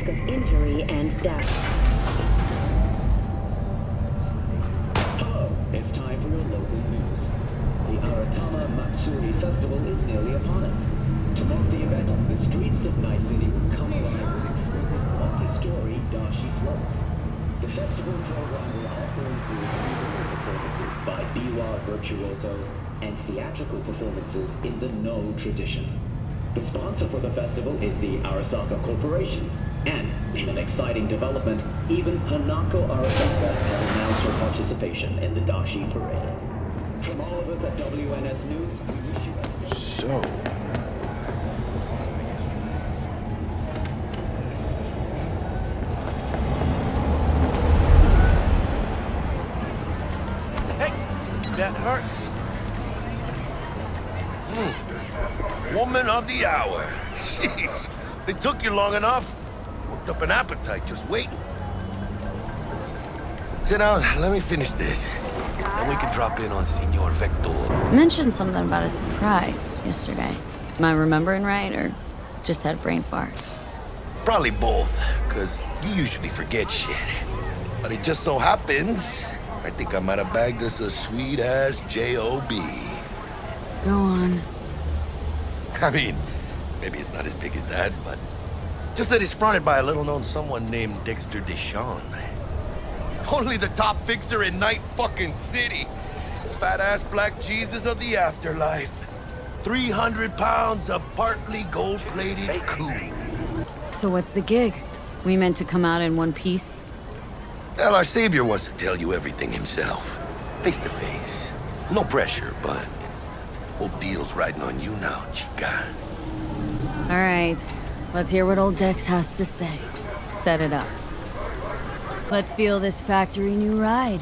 of injury and death. Hello, it's time for your local news. The Aratama Matsuri Festival is nearly upon us. To mark the event, the streets of Night City will come alive with exquisite multi-story dashi floats. The festival program will also include musical performances by biwa virtuosos and theatrical performances in the No tradition. The sponsor for the festival is the Arasaka Corporation, and in an exciting development, even Hanako Arasaka has announced her participation in the dashi parade. From all of us at WNS News, we wish you a... So... That hurt. Woman of the hour. Jeez. It took you long enough. Worked up an appetite just waiting. Sit down, let me finish this. Then we can drop in on Senor Vector. Mentioned something about a surprise yesterday. Am I remembering right, or just had a brain fart? Probably both, because you usually forget shit. But it just so happens, I think I might have bagged us a sweet-ass J.O.B. Go on. I mean, maybe it's not as big as that, but... just that it's fronted by a little-known someone named Dexter Deshawn. Only the top fixer in Night fucking City. Fat-ass black Jesus of the afterlife. 300 pounds of partly gold-plated coup. So what's the gig? We meant to come out in one piece? Well, our savior wants to tell you everything himself. Face to face. No pressure, but... whole deal's riding on you now, chica. All right. Let's hear what old Dex has to say. Set it up. Let's feel this factory new ride.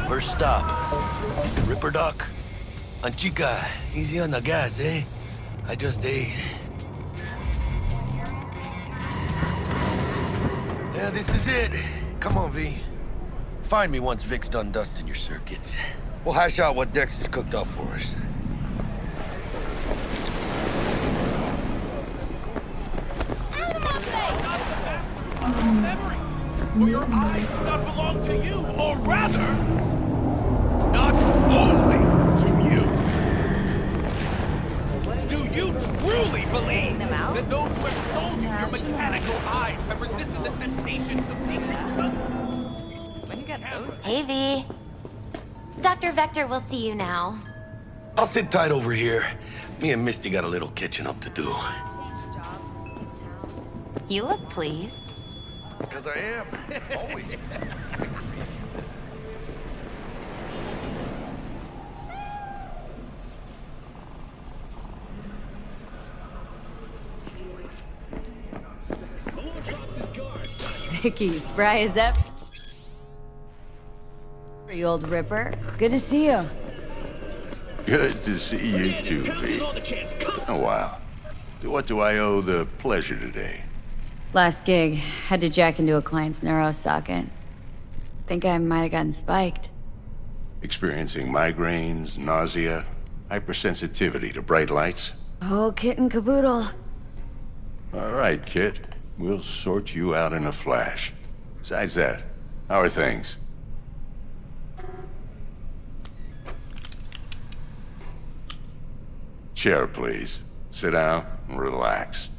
First stop. Ripper Duck. And chica, easy on the gas, eh? I just ate. Yeah, this is it. Come on, V. Find me once Vic's done dusting your circuits. We'll hash out what Dex has cooked up for us. Out of my face! Memories! For your eyes do not belong to you, or rather, not only to you. Do you truly believe that those who have sold you your mechanical eyes have resisted the temptation to think? Hey, V. Dr. Vector will see you now. I'll sit tight over here. Me and Misty got a little catching up to do. You look pleased. Because I am. Always. Vicky, spry as ever. You old Ripper. Good to see you. Good to see you too, V. Oh, wow. What do I owe the pleasure today? Last gig. Had to jack into a client's neuro socket. Think I might have gotten spiked. Experiencing migraines, nausea, hypersensitivity to bright lights? Oh, kit and caboodle. All right, Kit. We'll sort you out in a flash. Besides that, how are things? Chair, please. Sit down and relax.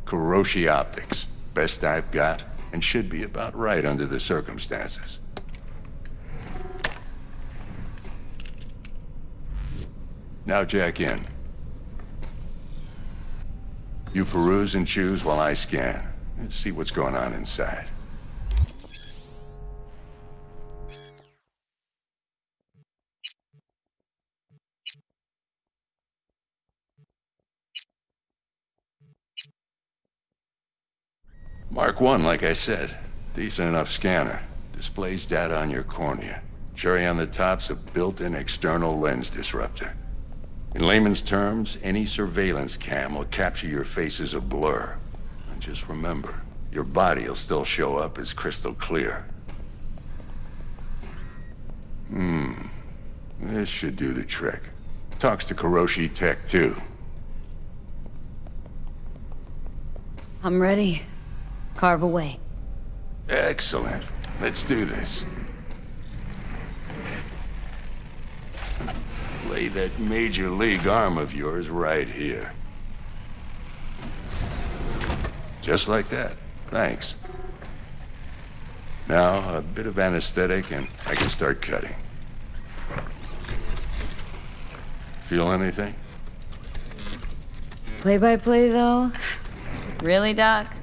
Kuroshi Optics. Best I've got, and should be about right under the circumstances. Now jack in. You peruse and choose while I scan. See what's going on inside. Mark 1, like I said. Decent enough scanner. Displays data on your cornea. Cherry on the top's a built-in external lens disruptor. In layman's terms, any surveillance cam will capture your face as a blur. And just remember, your body will still show up as crystal clear. This should do the trick. Talks to Kuroshi Tech, too. I'm ready. Carve away. Excellent. Let's do this. Lay that major league arm of yours right here. Just like that. Thanks. Now, a bit of anesthetic and I can start cutting. Feel anything? Play-by-play, though? Really, Doc?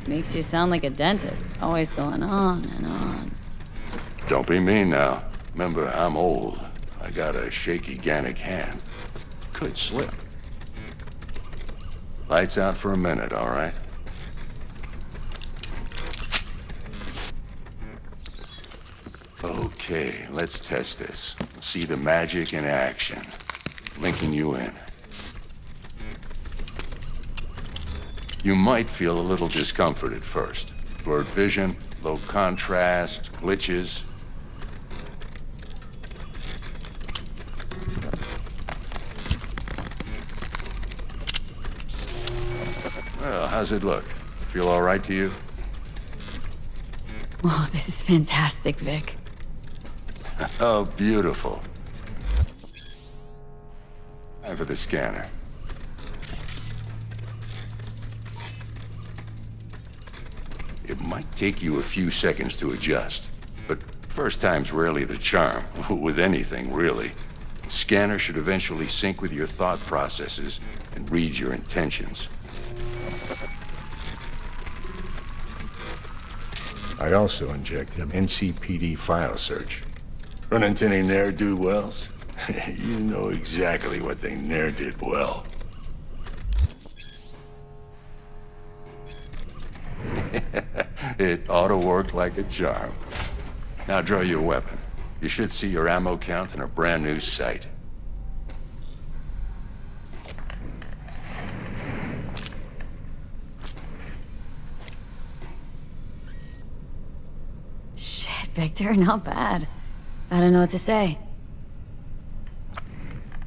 Makes you sound like a dentist, always going on and on. Don't be mean now. Remember, I'm old. I got a shaky Gannic hand. Could slip. Lights out for a minute, all right? Okay, let's test this. See the magic in action. Linking you in. You might feel a little discomfort at first. Blurred vision, low contrast, glitches. Well, how's it look? Feel all right to you? Oh, this is fantastic, Vic. Oh, beautiful. Time for the scanner. It might take you a few seconds to adjust, but first time's rarely the charm, with anything, really. Scanner should eventually sync with your thought processes and read your intentions. I also injected an NCPD file search. Run into any ne'er-do-wells? You know exactly what they ne'er did well. It ought to work like a charm. Now draw your weapon. You should see your ammo count in a brand new sight. Shit, Victor, not bad. I don't know what to say.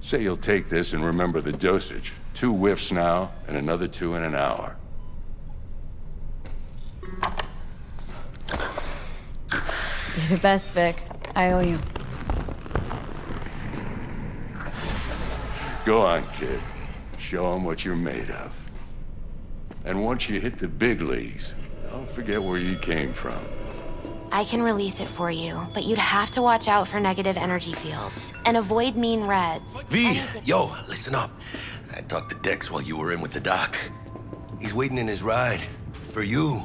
Say you'll take this and remember the dosage. 2 whiffs now, and another 2 in an hour. You're the best, Vic. I owe you. Go on, kid. Show them what you're made of. And once you hit the big leagues, don't forget where you came from. I can release it for you, but you'd have to watch out for negative energy fields and avoid mean reds. V, yo, listen up. I talked to Dex while you were in with the doc. He's waiting in his ride. For you.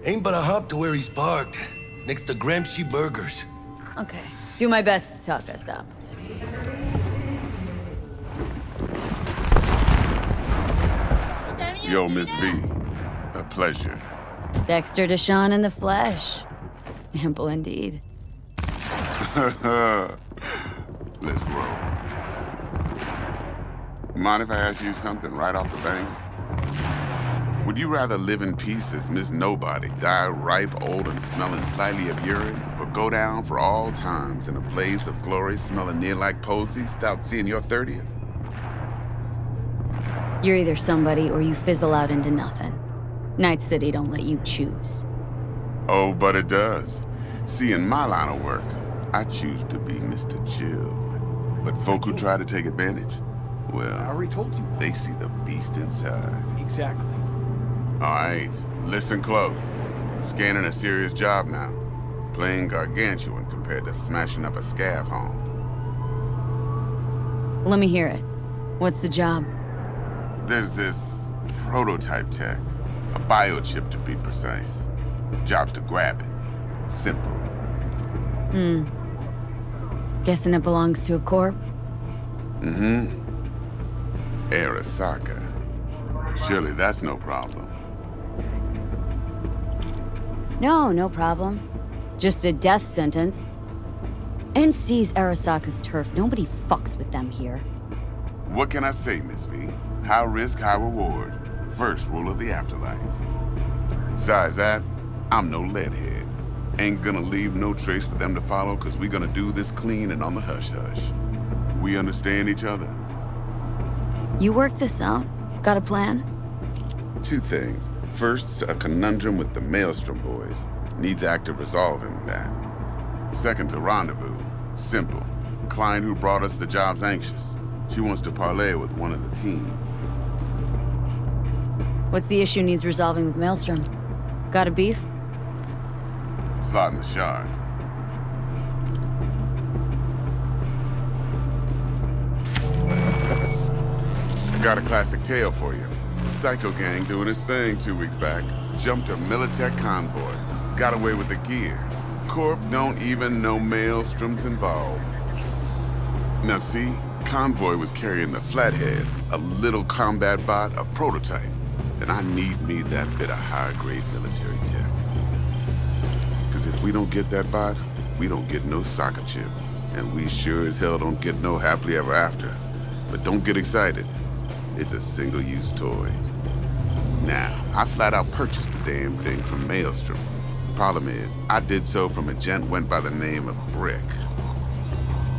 Ain't but a hop to where he's parked. Next to Gramsci Burgers. Okay. Do my best to talk us up. Yo, Miss V. A pleasure. Dexter Deshawn in the flesh. Ample indeed. Let's roll. Mind if I ask you something right off the bank? Would you rather live in peace as Miss Nobody, die ripe, old, and smelling slightly of urine, or go down for all times in a blaze of glory smelling near like posies without seeing your 30th? You're either somebody or you fizzle out into nothing. Night City don't let you choose. Oh, but it does. See, in my line of work, I choose to be Mr. Chill. But folk who try to take advantage, well, I already told you. they see the beast inside. Exactly. All right, listen close. Scanning a serious job now. Playing gargantuan compared to smashing up a scav home. Let me hear it. What's the job? There's this prototype tech. A biochip, to be precise. Job's to grab it. Simple. Guessing it belongs to a corp? Mm-hmm. Arasaka. Surely that's no problem. No problem. Just a death sentence. NC's Arasaka's turf. Nobody fucks with them here. What can I say, Miss V? High risk, high reward. First rule of the afterlife. Besides that, I'm no leadhead. Ain't gonna leave no trace for them to follow, cause we gonna do this clean and on the hush-hush. We understand each other? You work this out? Got a plan? Two things. First, a conundrum with the Maelstrom boys. Needs active resolving that. Second, a rendezvous. Simple. Client who brought us the job's anxious. She wants to parlay with one of the team. What's the issue needs resolving with Maelstrom? Got a beef? Slot in the shard. Got a classic tale for you. Psycho gang doing his thing 2 weeks back. Jumped a Militech convoy. Got away with the gear. Corp don't even know Maelstrom's involved. Now see, convoy was carrying the Flathead, a little combat bot, a prototype. Then I need me that bit of high-grade military tech. Cause if we don't get that bot, we don't get no soccer chip. And we sure as hell don't get no happily ever after. But don't get excited. It's a single-use toy. Now, I flat out purchased the damn thing from Maelstrom. Problem is, I did so from a gent went by the name of Brick.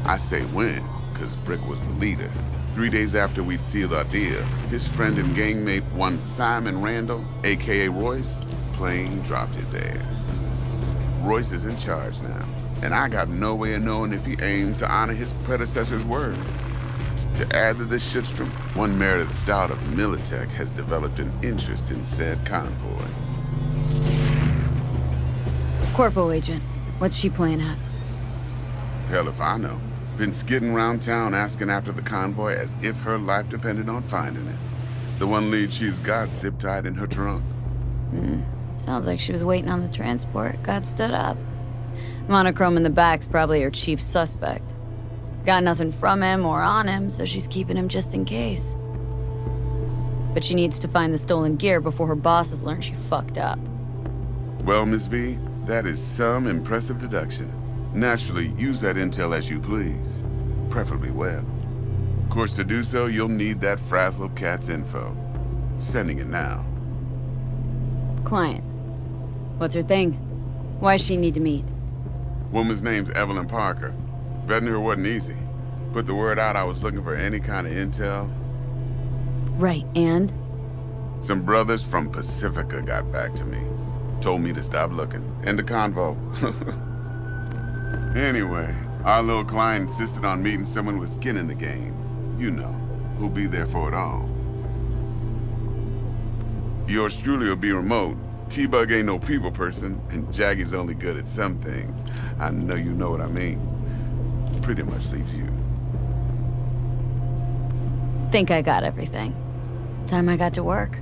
I say when, cause Brick was the leader. 3 days after we'd sealed our deal, his friend and gangmate, one Simon Randall, aka Royce, plain dropped his ass. Royce is in charge now, and I got no way of knowing if he aims to honor his predecessor's word. To add to this shitstrom, one Meredith Stout of Militech has developed an interest in said convoy. Corpo agent. What's she playing at? Hell if I know. Been skidding around town asking after the convoy as if her life depended on finding it. The one lead she's got zip-tied in her trunk. Sounds like she was waiting on the transport, got stood up. Monochrome in the back's probably her chief suspect. Got nothing from him or on him, so she's keeping him just in case. But she needs to find the stolen gear before her bosses learn she fucked up. Well, Miss V, that is some impressive deduction. Naturally, use that intel as you please. Preferably well. Of course, to do so, you'll need that frazzled cat's info. Sending it now. Client. What's her thing? Why does she need to meet? Woman's name's Evelyn Parker. Vetting her wasn't easy. Put the word out I was looking for any kind of intel. Right, and? Some brothers from Pacifica got back to me. Told me to stop looking. End of convo. Anyway, our little client insisted on meeting someone with skin in the game. You know, who'll be there for it all. Yours truly will be remote. T-Bug ain't no people person, and Jaggy's only good at some things. I know you know what I mean. Pretty much leaves you. Think I got everything. Time I got to work.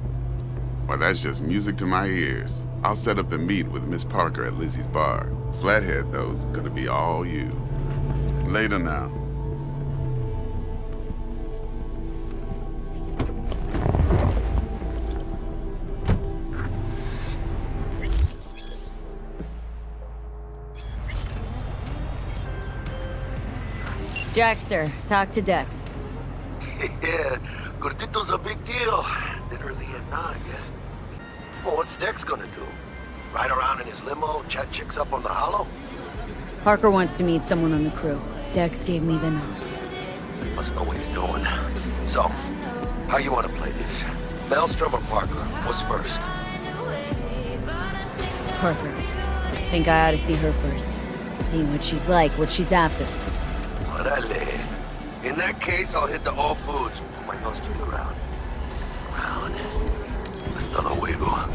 Well, that's just music to my ears. I'll set up the meet with Miss Parker at Lizzie's bar. Flathead, though, is gonna be all you. Later now. Jackster, talk to Dex. Yeah, Gordito's a big deal. Literally a nod, yeah. Well, what's Dex gonna do? Ride around in his limo, chat chicks up on the hollow? Parker wants to meet someone on the crew. Dex gave me the nod. Must know what he's doing. So, how you want to play this? Maelstrom or Parker? What's first? Parker. Think I ought to see her first. See what she's like, what she's after. Orale. In that case, I'll hit the all foods. Put my nose to the ground. Stick around. Hasta luego.